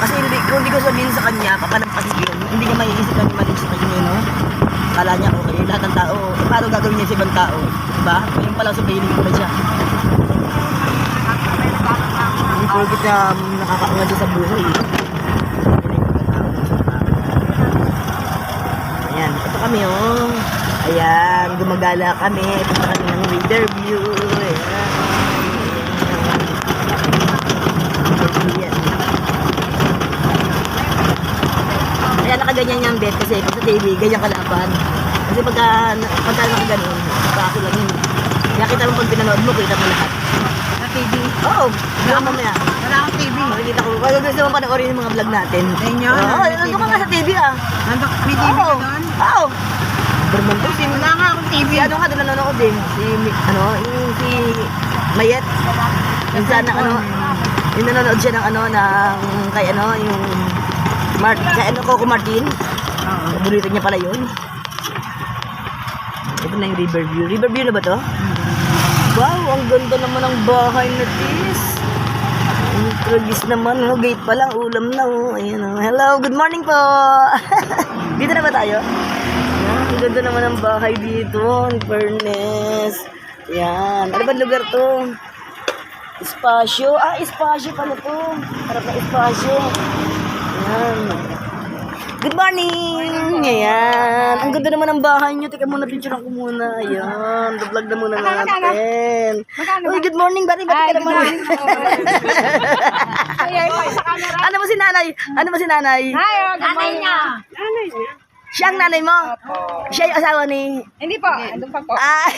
Kasi kung hindi ko sabihin sa kanya, papalampasin yun. Hindi niya maiisip na mali sa kanya, no? Kala niya okay, lahat ng tao, paano gagawin niya sa ibang tao? Diba? Ngayon pala sabihin ko na siya. Hindi ko kita nakakaangat siya sa buhay. Ayan, ito kami oh. Ayan, gumagala kami. Punta kami ng Riverview. Ayan. Kaya nakaganyan yung bed kasi sa TV, ganyan kalaban. Kasi pagka nakaganon, baso lang yun. Kaya kita mo pag pinanood mo, kita mo lahat. Sa TV? Oo, mamaya. Wala akong TV. Makikita ko. Kaya gusto mo panoorin yung mga vlog natin. Sa inyo? Oo, nandun ka nga sa TV ah. Nandun, may TV ka doon? Oo. Berman ko, Wala nga akong TV. si ano nga doon nanonood din. Si Mayet. Minsan na yung nanonood siya ng kay yung kay Coco Martin. Oo. Paborito niya pala yun. Ito na yung Riverview. Riverview na ba to? Wow, ang ganda naman ng bahay na this. Ang tragis naman, oh, gate pa lang, ulam na, oh. Ayan, oh. Hello, good morning po. Dito na ba tayo? Ayan, ang ganda naman ng bahay dito, in fairness. Ayan, ano ba lugar to? Espasyo. Ah, espasyo pala to. Harap na espasyo. Ayan. Good morning! Ayan. Ang ganda naman ng bahay nyo. Teka muna, picture ko muna. Ayan. Vlog na muna natin. Uy, good morning. Bati ka naman. Ano mo si nanay? Ano mo si nanay? Nanay niya. Siya ang nanay mo? Siya yung asawa ni... Hindi po. Andun pa po. Ah!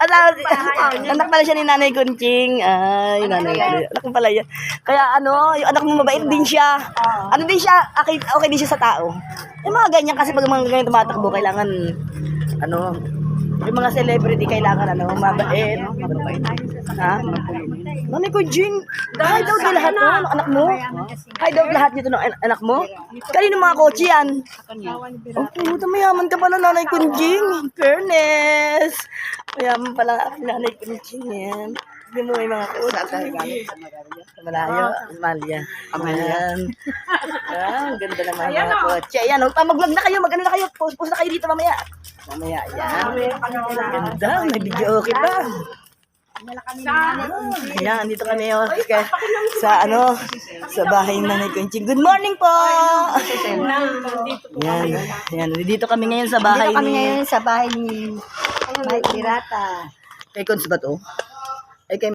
Anak pala siya ni Nanay Kunching. Ay, nanay. Anak mo pala yan. Kaya yung anak mo mabait din siya. Ano din siya, okay din siya sa tao. Yung mga ganyan kasi pag mga ganyan tumatakbo, kailangan, yung mga celebrity kailangan, mabait. Ha? Nanay Kunching, hi daw din lahat ng anak mo. Hi daw lahat nito ng anak mo. Kanino mga kotse yan? Oh, puta, mayaman ka pala, Nanay Kunching. Fairness. Mayaman pala, Nanay Kunching yan. Hindi mo may mga kotse. Malayo, Amalia. Ayan. Ang ganda naman ng mga kotse. Ayan, mag-vlog na kayo, mag-ano na kayo. Post na kayo dito mamaya. Mamaya, ayan. Ganda, may video okay pa. Ayan, dito kami sa bahay ng Nanay Kunching. Good morning po! Ayan, dito kami ngayon sa bahay Dito kami ngayon sa bahay ni Mike Pirata. Kay Kunz ba to?